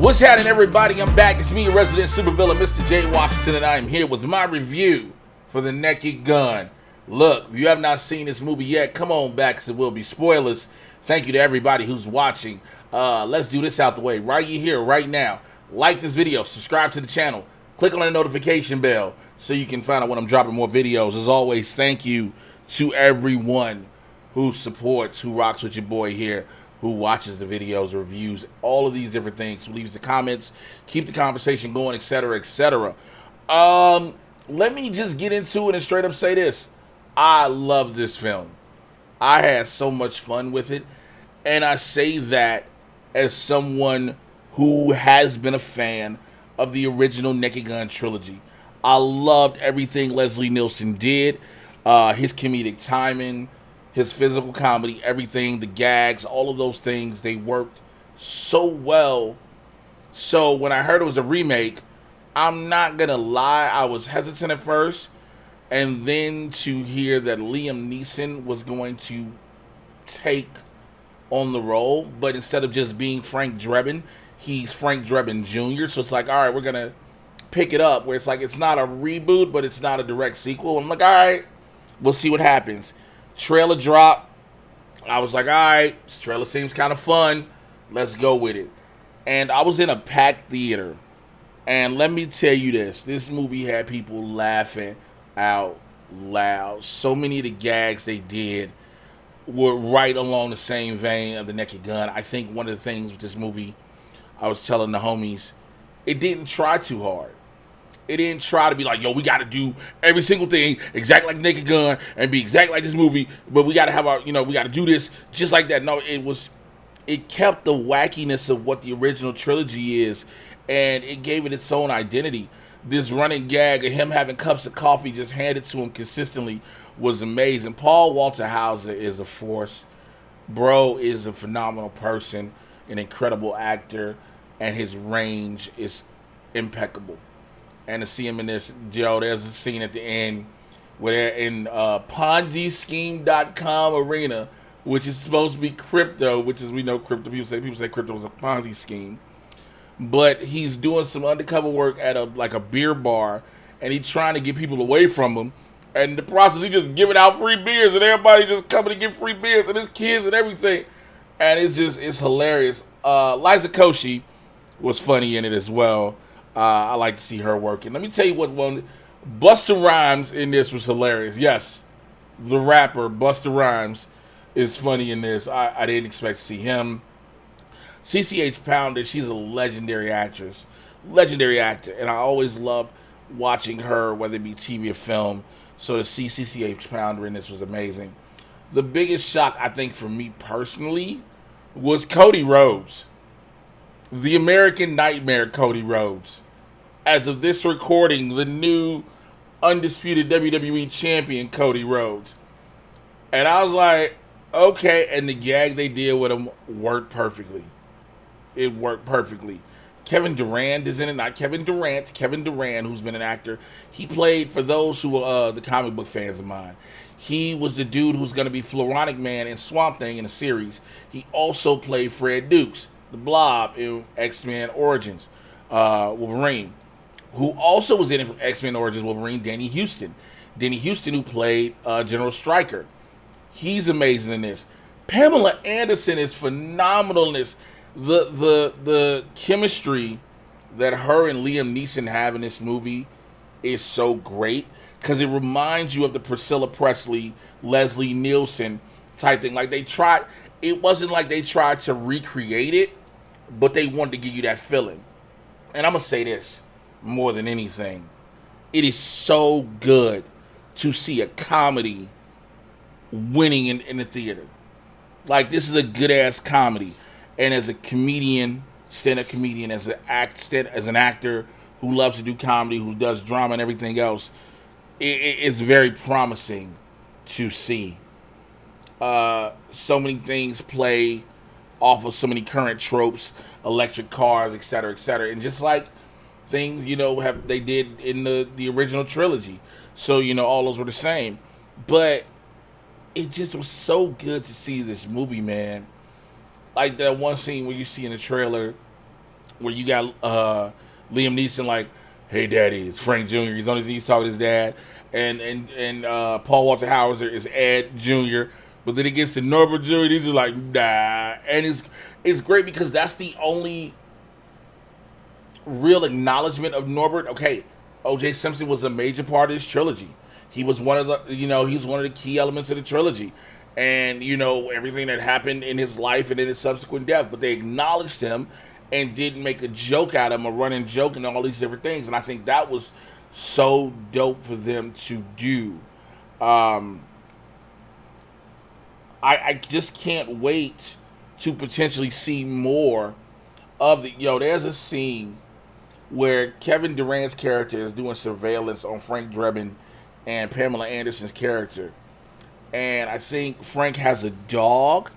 What's happening, everybody? I'm back. It's me, your resident supervillain, Mr. J. Washington, and I am here with my review for The Naked Gun. Look, if you have not seen this movie yet, come on back, because it will be spoilers. Thank you to everybody who's watching. Let's do this out the way. Right here, right now. Like this video, subscribe to the channel, click on the notification bell so you can find out when I'm dropping more videos. As always, thank you to everyone who supports, who rocks with your boy here, who watches the videos, reviews, all of these different things, who leaves the comments, keep the conversation going, etc., etc. Let me just get into it and straight up say this. I love this film. I had so much fun with it, and I say that as someone who has been a fan of the original Naked Gun trilogy. I loved everything Leslie Nielsen did, his comedic timing, his physical comedy, everything, the gags, all of those things, they worked so well. So when I heard it was a remake, I'm not gonna lie, I was hesitant at first, and then to hear that Liam Nesson was going to take on the role, but instead of just being Frank Drebin, he's Frank Drebin Jr. So it's like, all right, we're gonna pick it up, where it's like, it's not a reboot, but it's not a direct sequel. I'm like, all right, we'll see what happens. Trailer drop. I was like, all right, this trailer seems kind of fun. Let's go with it. And I was in a packed theater. And let me tell you this movie had people laughing out loud. So many of the gags they did were right along the same vein of The Naked Gun. I think one of the things with this movie, I was telling the homies, it didn't try too hard. It didn't try to be like, yo, we got to do every single thing exactly like Naked Gun and be exactly like this movie, but we got to have our, we got to do this just like that. No, it kept the wackiness of what the original trilogy is, and it gave it its own identity. This running gag of him having cups of coffee just handed to him consistently was amazing. Walter Hauser is a force. Bro is a phenomenal person, an incredible actor, and his range is impeccable. And to see him in this, Joe, there's a scene at the end where they're in PonziScheme.com arena, which is supposed to be crypto, which is, we know crypto. People say crypto is a Ponzi scheme. But he's doing some undercover work at a beer bar, and he's trying to get people away from him. And in the process, he's just giving out free beers, and everybody just coming to get free beers, and his kids and everything. And it's hilarious. Liza Koshy was funny in it as well. I like to see her working. Let me tell you what one. Busta Rhymes in this was hilarious. Yes, the rapper Busta Rhymes is funny in this. I didn't expect to see him. CCH Pounder, she's a legendary actress. Legendary actor. And I always love watching her, whether it be TV or film. So to see CCH Pounder in this was amazing. The biggest shock, I think, for me personally, was Cody Rhodes. The American Nightmare Cody Rhodes. As of this recording, the new undisputed WWE champion Cody Rhodes. And I was like, okay, and the gag they did with him worked perfectly. It worked perfectly. Kevin Durant is in it, not Kevin Durant. Kevin Durant, who's been an actor, he played, for those who are the comic book fans of mine, he was the dude who's going to be Floronic Man in Swamp Thing in the series. He also played Fred Dukes, the Blob in X-Men Origins Wolverine, who also was in it from X-Men Origins Wolverine, Danny Houston. Danny Houston, who played General Stryker. He's amazing in this. Pamela Anderson is phenomenal in this. The chemistry that her and Liam Neeson have in this movie is so great, because it reminds you of the Priscilla Presley, Leslie Nielsen type thing. Like it wasn't like they tried to recreate it, but they wanted to give you that feeling. And I'm going to say this more than anything. It is so good to see a comedy winning in the theater. Like, this is a good-ass comedy. And as a comedian, stand-up comedian, as an actor who loves to do comedy, who does drama and everything else, it's very promising to see. So many things play off of so many current tropes, electric cars, etc., etc., and just like things, they did in the original trilogy. So, all those were the same. But it just was so good to see this movie, man. Like that one scene where you see in the trailer where you got Liam Neeson like, "Hey, Daddy, it's Frank Jr." He's on his knees talking to his dad, and Paul Walter Hauser is Ed Jr. But then it gets to Norbert Jr. These are like, nah, and it's great because that's the only real acknowledgement of Norbert. Okay, O.J. Simpson was a major part of this trilogy. He was one of the, he's one of the key elements of the trilogy, and everything that happened in his life and in his subsequent death. But they acknowledged him and didn't make a joke out of him, a running joke, and all these different things. And I think that was so dope for them to do. I just can't wait to potentially see more of the. There's a scene where Kevin Durant's character is doing surveillance on Frank Drebin and Pamela Anderson's character. And I think Frank has a dog,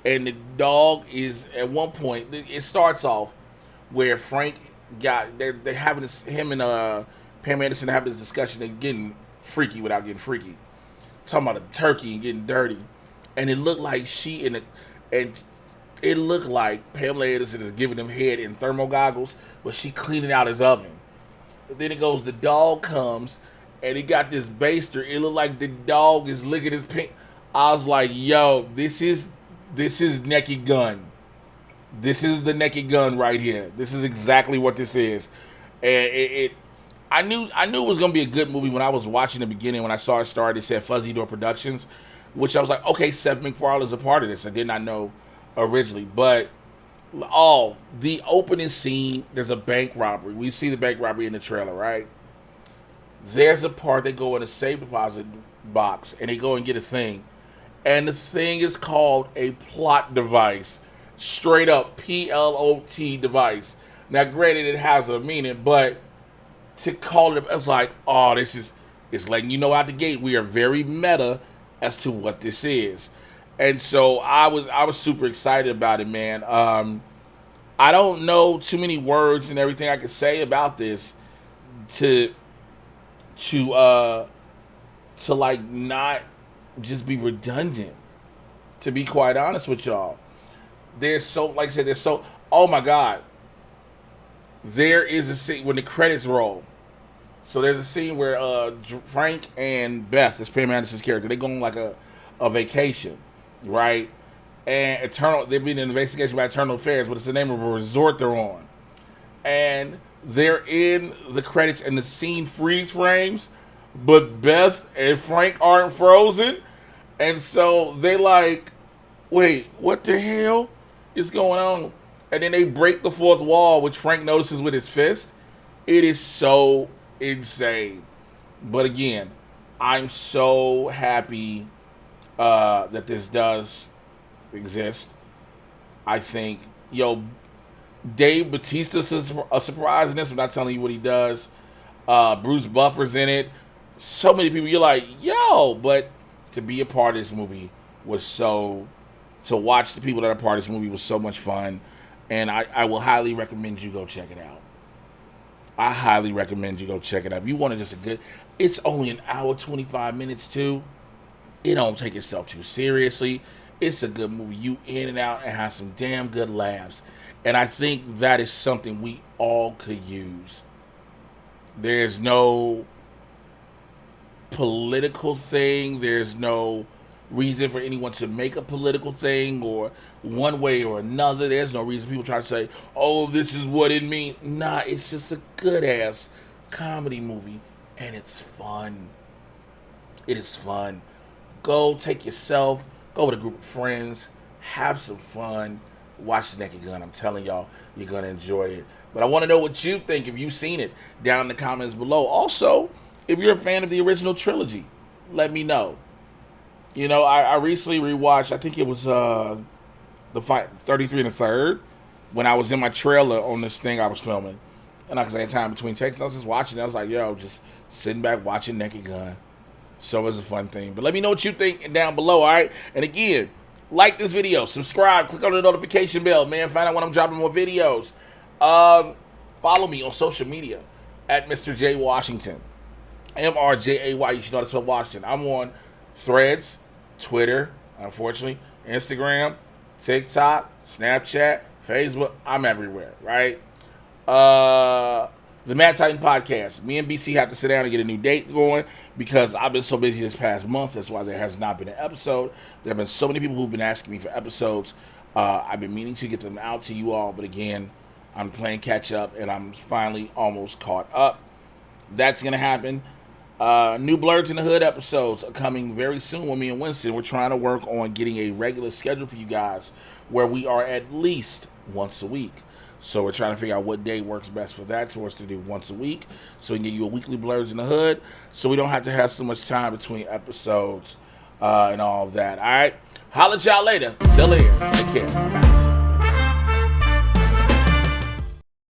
and the dog is, at one point, it starts off where Frank they're having this, him and Pam Anderson having this discussion. They're getting freaky without getting freaky. Talking about a turkey and getting dirty. And it looked like it looked like Pamela Anderson is giving him head in thermal goggles, but she cleaning out his oven. But then it goes, the dog comes, and he got this baster. It looked like the dog is licking his pink. I was like, yo, this is Naked Gun. This is the Naked Gun right here. This is exactly what this is. And I knew it was gonna be a good movie when I was watching the beginning. When I saw it start, it said Fuzzy Door Productions, which I was like, okay, Seth MacFarlane is a part of this. I did not know originally, but the opening scene, there's a bank robbery. We see the bank robbery in the trailer, right? There's a part they go in a safe deposit box and they go and get a thing, and the thing is called a plot device, straight up PLOT device. Now, granted, it has a meaning, but to call it, it's like, it's letting you know out the gate we are very meta as to what this is. And so I was super excited about it, man. I don't know too many words and everything I could say about this to like not just be redundant. To be quite honest with y'all, like I said, oh my God, there is a scene when the credits roll. So there's a scene where Frank and Beth, that's Pam Anderson's character, they go on like a vacation, right? And they're being an investigation by Eternal Affairs, but it's the name of a resort they're on. And they're in the credits and the scene freeze frames, but Beth and Frank aren't frozen. And so they like, wait, what the hell is going on? And then they break the fourth wall, which Frank notices with his fist. It is so insane. But again, I'm so happy that this does exist. I think, Dave Bautista's a surprise in this. I'm not telling you what he does. Bruce Buffer's in it. So many people, you're like, but to be a part of this movie to watch the people that are part of this movie was so much fun. And I will highly recommend you go check it out. I highly recommend you go check it out. If you want it's only an hour, 25 minutes too. It don't take itself too seriously. It's a good movie. You in and out and have some damn good laughs. And I think that is something we all could use. There's no political thing. There's no reason for anyone to make a political thing or one way or another. There's no reason people try to say, oh, this is what it means. Nah, it's just a good-ass comedy movie, and it's fun. It is fun. Go take yourself, go with a group of friends, have some fun, watch The Naked Gun. I'm telling y'all, you're going to enjoy it. But I want to know what you think, if you've seen it, down in the comments below. Also, if you're a fan of the original trilogy, let me know. I recently rewatched, I think it was the fight 33 and a third, when I was in my trailer on this thing I was filming. And I had time between takes, and I was just watching it. I was like, just sitting back watching Naked Gun. So it was a fun thing. But let me know what you think down below, all right? And again, like this video, subscribe, click on the notification bell, man. Find out when I'm dropping more videos. Follow me on social media at Mr. J Washington. MRJAY. You should know that's what Washington. I'm on Threads, Twitter, unfortunately, Instagram, TikTok, Snapchat, Facebook. I'm everywhere, right? The Mad Titan podcast. Me and BC have to sit down and get a new date going because I've been so busy this past month. That's why there has not been an episode. There have been so many people who've been asking me for episodes. I've been meaning to get them out to you all, but again, I'm playing catch up and I'm finally almost caught up. That's going to happen. New Blurs in the Hood episodes are coming very soon with me and Winston. We're trying to work on getting a regular schedule for you guys where we are at least once a week. So we're trying to figure out what day works best for that for us to do once a week. So we can give you a weekly Blurs in the Hood so we don't have to have so much time between episodes and all of that. All right? Holla at y'all later. Till here. Take care.